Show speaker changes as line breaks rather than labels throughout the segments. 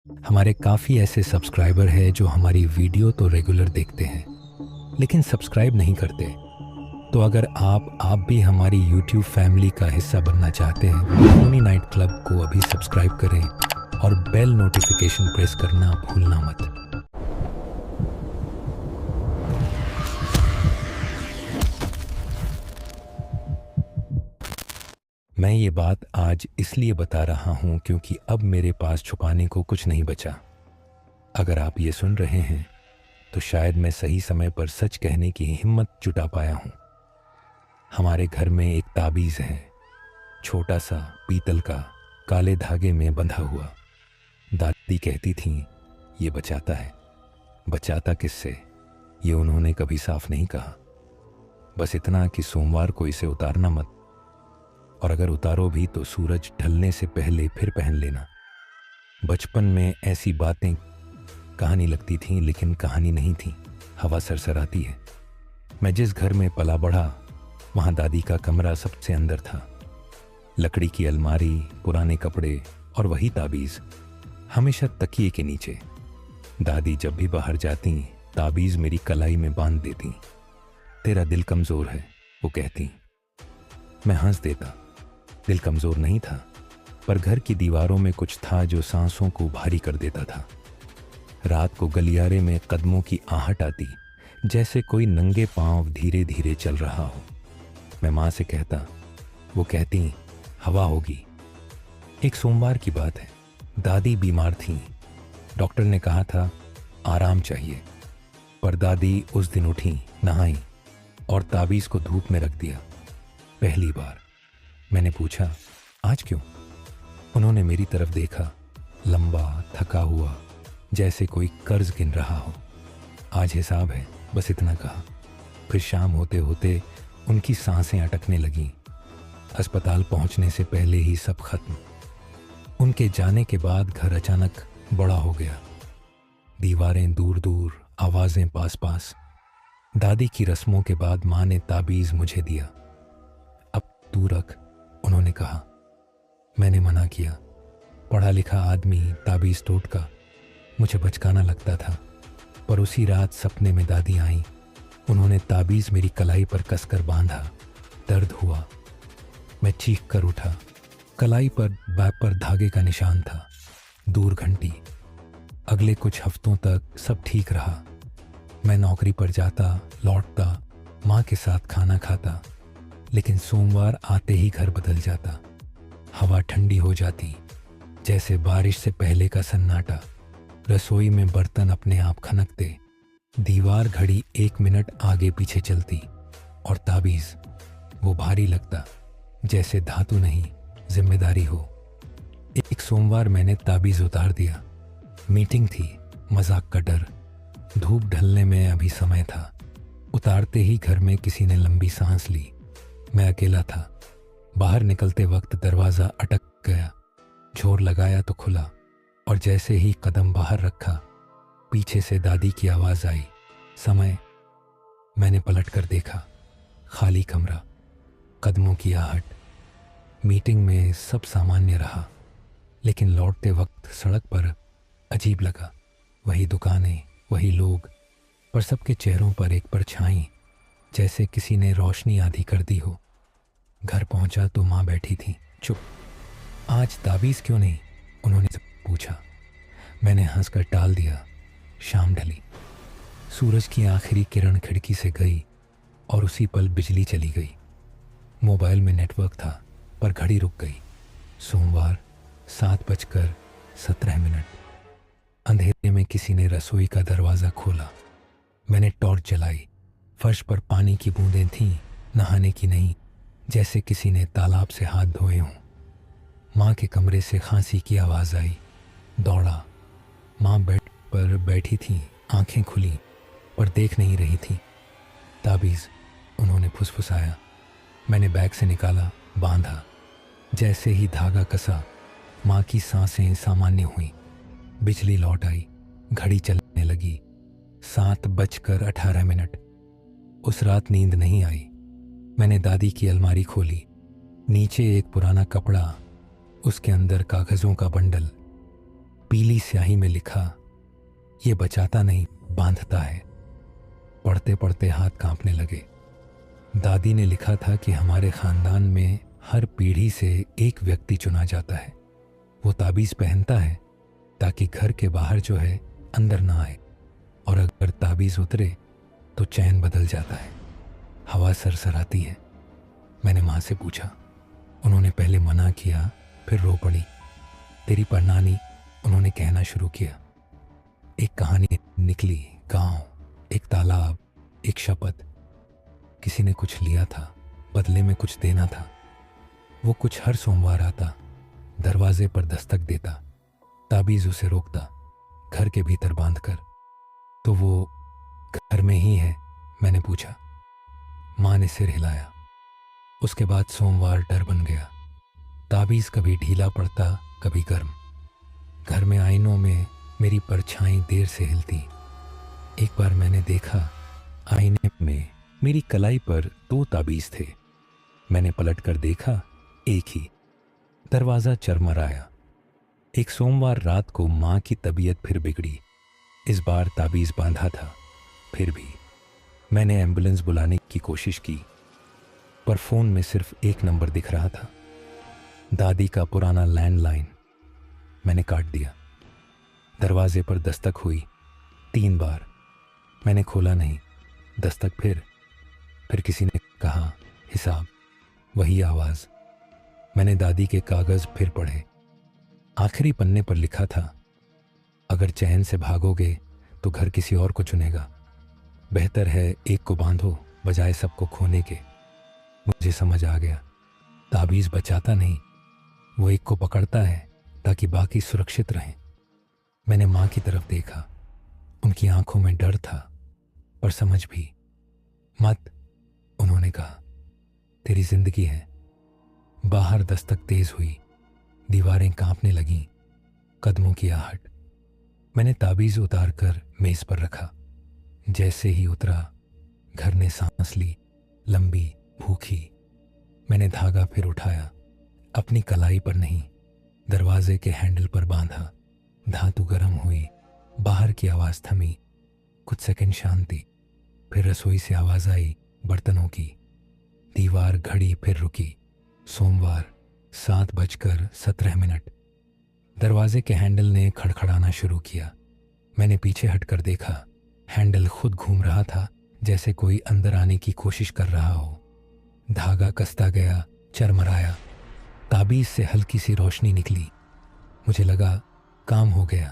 हमारे काफ़ी ऐसे सब्सक्राइबर हैं जो हमारी वीडियो तो रेगुलर देखते हैं लेकिन सब्सक्राइब नहीं करते। तो अगर आप भी हमारी यूट्यूब फैमिली का हिस्सा बनना चाहते हैं तो सोनी नाइट क्लब को अभी सब्सक्राइब करें और बेल नोटिफिकेशन प्रेस करना भूलना मत। मैं ये बात आज इसलिए बता रहा हूँ क्योंकि अब मेरे पास छुपाने को कुछ नहीं बचा। अगर आप ये सुन रहे हैं तो शायद मैं सही समय पर सच कहने की हिम्मत जुटा पाया हूँ। हमारे घर में एक ताबीज़ है, छोटा सा पीतल का, काले धागे में बंधा हुआ। दादी कहती थीं ये बचाता है। बचाता किससे ये उन्होंने कभी साफ नहीं कहा, बस इतना कि सोमवार को इसे उतारना मत, और अगर उतारो भी तो सूरज ढलने से पहले फिर पहन लेना। बचपन में ऐसी बातें कहानी लगती थीं लेकिन कहानी नहीं थी। हवा सरसराती है। मैं जिस घर में पला बढ़ा वहाँ दादी का कमरा सबसे अंदर था। लकड़ी की अलमारी, पुराने कपड़े और वही ताबीज़ हमेशा तकिए के नीचे। दादी जब भी बाहर जाती ताबीज़ मेरी कलाई में बांध देती। तेरा दिल कमज़ोर है वो कहती। मैं हंस देता। दिल कमज़ोर नहीं था, पर घर की दीवारों में कुछ था जो सांसों को भारी कर देता था। रात को गलियारे में कदमों की आहट आती, जैसे कोई नंगे पांव धीरे धीरे चल रहा हो। मैं माँ से कहता, वो कहती हवा होगी। एक सोमवार की बात है, दादी बीमार थीं। डॉक्टर ने कहा था आराम चाहिए, पर दादी उस दिन उठी, नहाई और ताबीज़ को धूप में रख दिया। पहली बार। मैंने पूछा आज क्यों? उन्होंने मेरी तरफ देखा, लंबा, थका हुआ, जैसे कोई कर्ज गिन रहा हो। आज हिसाब है, बस इतना कहा। फिर शाम होते होते उनकी सांसें अटकने लगीं। अस्पताल पहुंचने से पहले ही सब खत्म। उनके जाने के बाद घर अचानक बड़ा हो गया। दीवारें दूर दूर, आवाज़ें पास पास। दादी की रस्मों के बाद माँ ने ताबीज़ मुझे दिया। अब तू रख, उन्होंने कहा। मैंने मना किया। पढ़ा लिखा आदमी ताबीज़ टोटका, मुझे बचकाना लगता था। पर उसी रात सपने में दादी आई। उन्होंने ताबीज़ मेरी कलाई पर कसकर बांधा। दर्द हुआ। मैं चीख कर उठा। कलाई पर बैक पर धागे का निशान था। दूर घंटी। अगले कुछ हफ्तों तक सब ठीक रहा। मैं नौकरी पर जाता, लौटता, माँ के साथ खाना खाता। लेकिन सोमवार आते ही घर बदल जाता। हवा ठंडी हो जाती, जैसे बारिश से पहले का सन्नाटा। रसोई में बर्तन अपने आप खनकते। दीवार घड़ी 1 मिनट आगे पीछे चलती। और ताबीज़ वो भारी लगता, जैसे धातु नहीं जिम्मेदारी हो। एक सोमवार मैंने ताबीज़ उतार दिया। मीटिंग थी, मजाक का डर। धूप ढलने में अभी समय था। उतारते ही घर में किसी ने लंबी सांस ली। मैं अकेला था। बाहर निकलते वक्त दरवाज़ा अटक गया। जोर लगाया तो खुला, और जैसे ही कदम बाहर रखा पीछे से दादी की आवाज़ आई, समय। मैंने पलट कर देखा। खाली कमरा, कदमों की आहट। मीटिंग में सब सामान्य रहा, लेकिन लौटते वक्त सड़क पर अजीब लगा। वही दुकानें, वही लोग, पर सबके चेहरों पर एक परछाई, जैसे किसी ने रोशनी आधी कर दी हो। घर पहुंचा तो माँ बैठी थी, चुप। आज ताबीज़ क्यों नहीं? उन्होंने पूछा। मैंने हंसकर टाल दिया। शाम ढली। सूरज की आखिरी किरण खिड़की से गई और उसी पल बिजली चली गई। मोबाइल में नेटवर्क था, पर घड़ी रुक गई। सोमवार 7:17। अंधेरे में किसी ने रसोई का दरवाज़ा खोला। मैंने टॉर्च जलाई। फर्श पर पानी की बूंदें थीं, नहाने की नहीं, जैसे किसी ने तालाब से हाथ धोए हों। माँ के कमरे से खांसी की आवाज़ आई। दौड़ा। माँ बेड पर बैठी थी, आंखें खुली, पर देख नहीं रही थी। ताबीज़, उन्होंने फुसफुसाया। मैंने बैग से निकाला, बांधा। जैसे ही धागा कसा, माँ की सांसें सामान्य हुई। बिजली लौट आई। घड़ी चलने लगी। 7:18। उस रात नींद नहीं आई। मैंने दादी की अलमारी खोली। नीचे एक पुराना कपड़ा, उसके अंदर कागज़ों का बंडल। पीली स्याही में लिखा, ये बचाता नहीं बांधता है। पढ़ते पढ़ते हाथ कांपने लगे। दादी ने लिखा था कि हमारे खानदान में हर पीढ़ी से एक व्यक्ति चुना जाता है। वो ताबीज़ पहनता है ताकि घर के बाहर जो है अंदर ना आए, और अगर ताबीज़ उतरे तो चैन बदल जाता है, हवा सरसराती है। मैंने माँ से पूछा। उन्होंने पहले मना किया, फिर रो पड़ी। तेरी परनानी, उन्होंने कहना शुरू किया। एक कहानी निकली, गांव, एक तालाब, एक शपथ। किसी ने कुछ लिया था, बदले में कुछ देना था। वो कुछ हर सोमवार आता, दरवाजे पर दस्तक देता, ताबीज़ उसे रोकता, घर के भीतर बांधकर। तो वो घर में ही है? मैंने पूछा। माँ ने सिर हिलाया। उसके बाद सोमवार डर बन गया। ताबीज़ कभी ढीला पड़ता, कभी गर्म। घर में आईनों में मेरी परछाई देर से हिलती। एक बार मैंने देखा, आईने में मेरी कलाई पर 2 ताबीज़ थे। मैंने पलट कर देखा, एक ही। दरवाज़ा चरमराया। एक सोमवार रात को माँ की तबीयत फिर बिगड़ी। इस बार ताबीज़ बांधा था। फिर भी मैंने एम्बुलेंस बुलाने की कोशिश की, पर फ़ोन में सिर्फ एक नंबर दिख रहा था, दादी का पुराना लैंडलाइन। मैंने काट दिया। दरवाजे पर दस्तक हुई 3 बार। मैंने खोला नहीं। दस्तक फिर किसी ने कहा, हिसाब। वही आवाज़। मैंने दादी के कागज़ फिर पढ़े। आखिरी पन्ने पर लिखा था, अगर चैन से भागोगे तो घर किसी और को चुनेगा। बेहतर है एक को बांधो बजाय सबको खोने के। मुझे समझ आ गया, ताबीज़ बचाता नहीं, वो एक को पकड़ता है ताकि बाकी सुरक्षित रहें। मैंने माँ की तरफ देखा। उनकी आंखों में डर था, पर समझ भी। मत, उन्होंने कहा, तेरी जिंदगी है। बाहर दस्तक तेज हुई। दीवारें कांपने लगीं। कदमों की आहट। मैंने ताबीज़ उतार कर मेज पर रखा। जैसे ही उतरा, घर ने सांस ली, लंबी, भूखी। मैंने धागा फिर उठाया, अपनी कलाई पर नहीं, दरवाजे के हैंडल पर बांधा। धातु गर्म हुई। बाहर की आवाज़ थमी। कुछ सेकंड शांति। फिर रसोई से आवाज़ आई, बर्तनों की। दीवार घड़ी फिर रुकी। सोमवार 7:17। दरवाजे के हैंडल ने खड़खड़ाना शुरू किया। मैंने पीछे हटकर देखा। हैंडल खुद घूम रहा था, जैसे कोई अंदर आने की कोशिश कर रहा हो। धागा कसता गया, चरमराया। ताबीज़ से हल्की सी रोशनी निकली। मुझे लगा काम हो गया।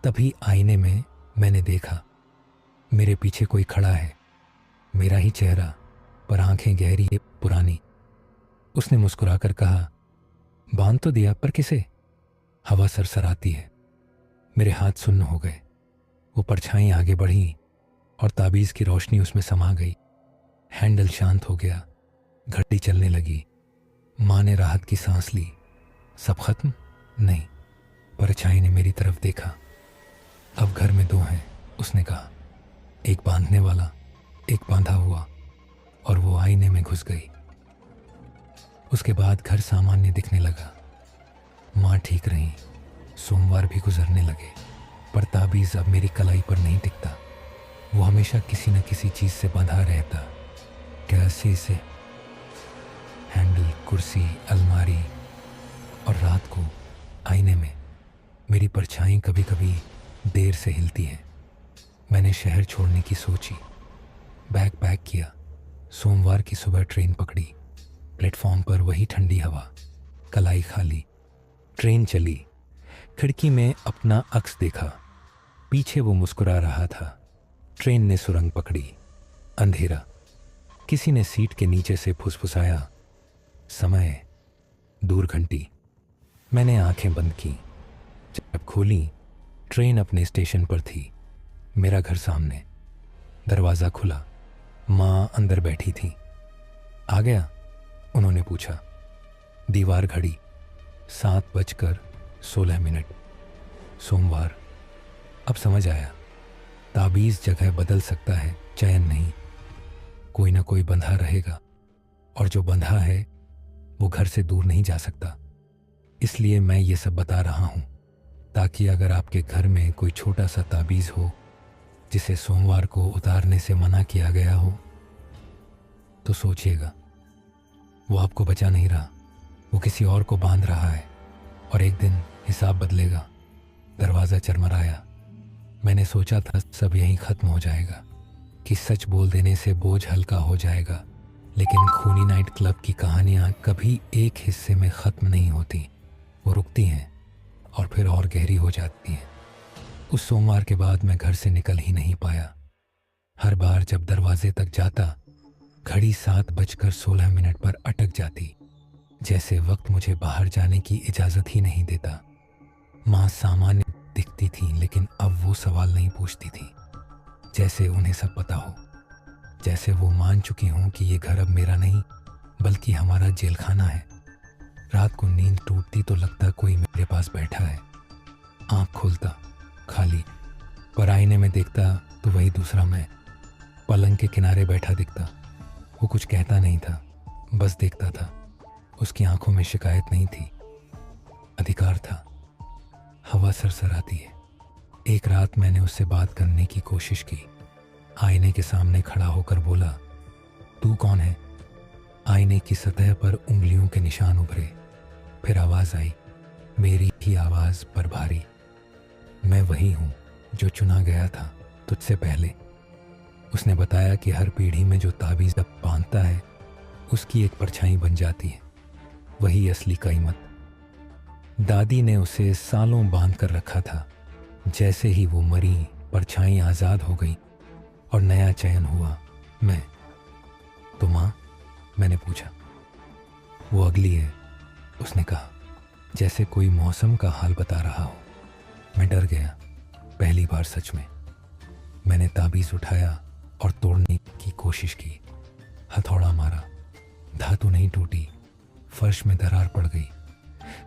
तभी आईने में मैंने देखा, मेरे पीछे कोई खड़ा है। मेरा ही चेहरा, पर आंखें गहरी, पुरानी। उसने मुस्कुराकर कहा, बांध तो दिया, पर किसे? हवा सरसराती है। मेरे हाथ सुन्न हो गए। वो परछाई आगे बढ़ी और ताबीज़ की रोशनी उसमें समा गई। हैंडल शांत हो गया। घड़ी चलने लगी। माँ ने राहत की सांस ली। सब खत्म? नहीं। परछाई ने मेरी तरफ देखा। अब घर में 2 हैं, उसने कहा। एक बांधने वाला, एक बांधा हुआ, और वो आईने में घुस गई। उसके बाद घर सामान्य दिखने लगा। माँ ठीक रही। सोमवार भी गुजरने लगे, पर ताबीज़ अब मेरी कलाई पर नहीं टिकता। वो हमेशा किसी न किसी चीज़ से बंधा रहता। कैसे से हैंडल, कुर्सी, अलमारी, और रात को आईने में मेरी परछाई कभी कभी देर से हिलती है। मैंने शहर छोड़ने की सोची। बैग पैक किया। सोमवार की सुबह ट्रेन पकड़ी। प्लेटफॉर्म पर वही ठंडी हवा, कलाई खाली। ट्रेन चली। खिड़की में अपना अक्स देखा। पीछे वो मुस्कुरा रहा था। ट्रेन ने सुरंग पकड़ी। अंधेरा। किसी ने सीट के नीचे से फुसफुसाया, समय। दूर घंटी। मैंने आंखें बंद की। जब खोली, ट्रेन अपने स्टेशन पर थी। मेरा घर सामने। दरवाज़ा खुला। माँ अंदर बैठी थी। आ गया? उन्होंने पूछा। दीवार घड़ी 7:16। सोमवार। अब समझ आया, ताबीज़ जगह बदल सकता है, चैन नहीं। कोई ना कोई बंधा रहेगा, और जो बंधा है वो घर से दूर नहीं जा सकता। इसलिए मैं ये सब बता रहा हूँ, ताकि अगर आपके घर में कोई छोटा सा ताबीज़ हो जिसे सोमवार को उतारने से मना किया गया हो, तो सोचिएगा वो आपको बचा नहीं रहा, वो किसी और को बांध रहा है और एक दिन हिसाब बदलेगा। दरवाज़ा चरमराया। मैंने सोचा था सब यहीं ख़त्म हो जाएगा, कि सच बोल देने से बोझ हल्का हो जाएगा, लेकिन खूनी नाइट क्लब की कहानियाँ कभी एक हिस्से में ख़त्म नहीं होती। वो रुकती हैं और फिर और गहरी हो जाती हैं। उस सोमवार के बाद मैं घर से निकल ही नहीं पाया। हर बार जब दरवाजे तक जाता, घड़ी 7:16 पर अटक जाती, जैसे वक्त मुझे बाहर जाने की इजाज़त ही नहीं देता। माँ सामान्य दिखती थी, लेकिन अब वो सवाल नहीं पूछती थी, जैसे उन्हें सब पता हो, जैसे वो मान चुकी हों कि ये घर अब मेरा नहीं बल्कि हमारा जेलखाना है। रात को नींद टूटती तो लगता कोई मेरे पास बैठा है। आँख खोलता खाली, पर आईने में देखता तो वही दूसरा मैं पलंग के किनारे बैठा दिखता। वो कुछ कहता नहीं था, बस देखता था। उसकी आंखों में शिकायत नहीं थी, अधिकार था। हवा सरसराती है। एक रात मैंने उससे बात करने की कोशिश की। आईने के सामने खड़ा होकर बोला, तू कौन है? आईने की सतह पर उंगलियों के निशान उभरे। फिर आवाज़ आई, मेरी ही आवाज़ पर भारी, मैं वही हूँ जो चुना गया था तुझसे पहले। उसने बताया कि हर पीढ़ी में जो ताबीज़ अब बांधता है, उसकी एक परछाई बन जाती है, वही असली कीमत। दादी ने उसे सालों बांध कर रखा था। जैसे ही वो मरी, परछाई आज़ाद हो गई और नया चयन हुआ, मैं। तो माँ? मैंने पूछा। वो अगली है, उसने कहा, जैसे कोई मौसम का हाल बता रहा हो। मैं डर गया, पहली बार सच में। मैंने ताबीज़ उठाया और तोड़ने की कोशिश की। हथौड़ा मारा, धातु नहीं टूटी। फर्श में दरार पड़ गई,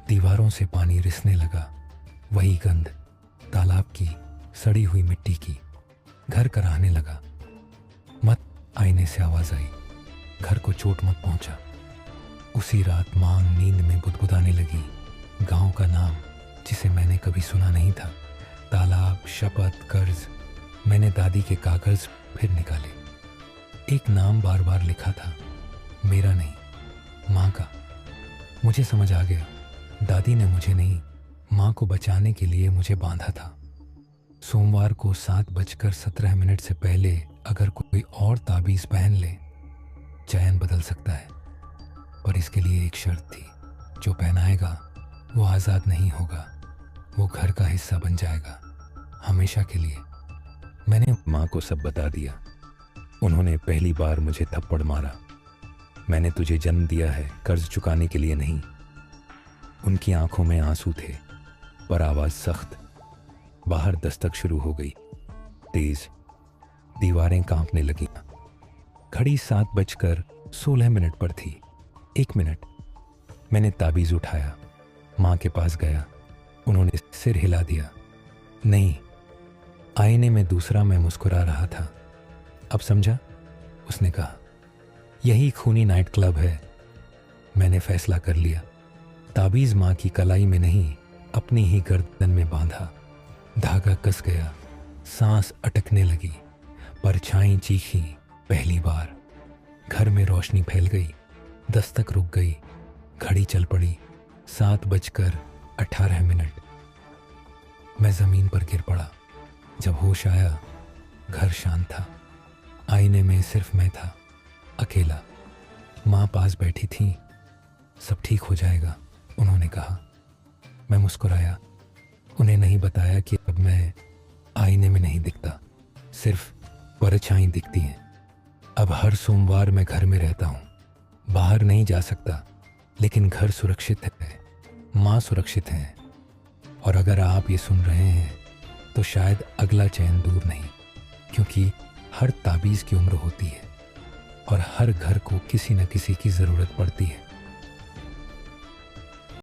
दीवारों से पानी रिसने लगा। वही गंध, तालाब की, सड़ी हुई मिट्टी की। घर कराहने लगा। मत, आईने से आवाज़ आई, घर को चोट मत पहुंचा। उसी रात माँ नींद में बुदबुदाने लगी। गांव का नाम जिसे मैंने कभी सुना नहीं था, तालाब, शपथ, कर्ज। मैंने दादी के कागज फिर निकाले। एक नाम बार बार लिखा था, मेरा नहीं, माँ का। मुझे समझ आ गया, दादी ने मुझे नहीं, माँ को बचाने के लिए मुझे बांधा था। सोमवार को 7:17 से पहले अगर कोई और ताबीज़ पहन ले, चयन बदल सकता है। पर इसके लिए एक शर्त थी, जो पहनाएगा वो आज़ाद नहीं होगा, वो घर का हिस्सा बन जाएगा, हमेशा के लिए। मैंने माँ को सब बता दिया। उन्होंने पहली बार मुझे थप्पड़ मारा। मैंने तुझे जन्म दिया है कर्ज चुकाने के लिए नहीं। उनकी आंखों में आंसू थे, पर आवाज़ सख्त। बाहर दस्तक शुरू हो गई, तेज। दीवारें कांपने लगीं। घड़ी 7:16 पर थी। 1 मिनट। मैंने ताबीज़ उठाया, माँ के पास गया। उन्होंने सिर हिला दिया। नहीं। आईने में दूसरा मैं मुस्कुरा रहा था। अब समझा? उसने कहा। यही खूनी नाइट क्लब है। मैंने फैसला कर लिया। ताबीज़ माँ की कलाई में नहीं, अपनी ही गर्दन में बांधा। धागा कस गया, सांस अटकने लगी, परछाई चीखी पहली बार। घर में रोशनी फैल गई, दस्तक रुक गई, घड़ी चल पड़ी। 7:18। मैं ज़मीन पर गिर पड़ा। जब होश आया, घर शांत था। आईने में सिर्फ मैं था, अकेला। माँ पास बैठी थी। सब ठीक हो जाएगा, उन्होंने कहा। मैं मुस्कुराया। उन्हें नहीं बताया कि अब मैं आईने में नहीं दिखता, सिर्फ परछाई दिखती हैं। अब हर सोमवार मैं घर में रहता हूँ, बाहर नहीं जा सकता, लेकिन घर सुरक्षित है, माँ सुरक्षित है। और अगर आप ये सुन रहे हैं तो शायद अगला चयन दूर नहीं, क्योंकि हर ताबीज़ की उम्र होती है और हर घर को किसी न किसी की ज़रूरत पड़ती है।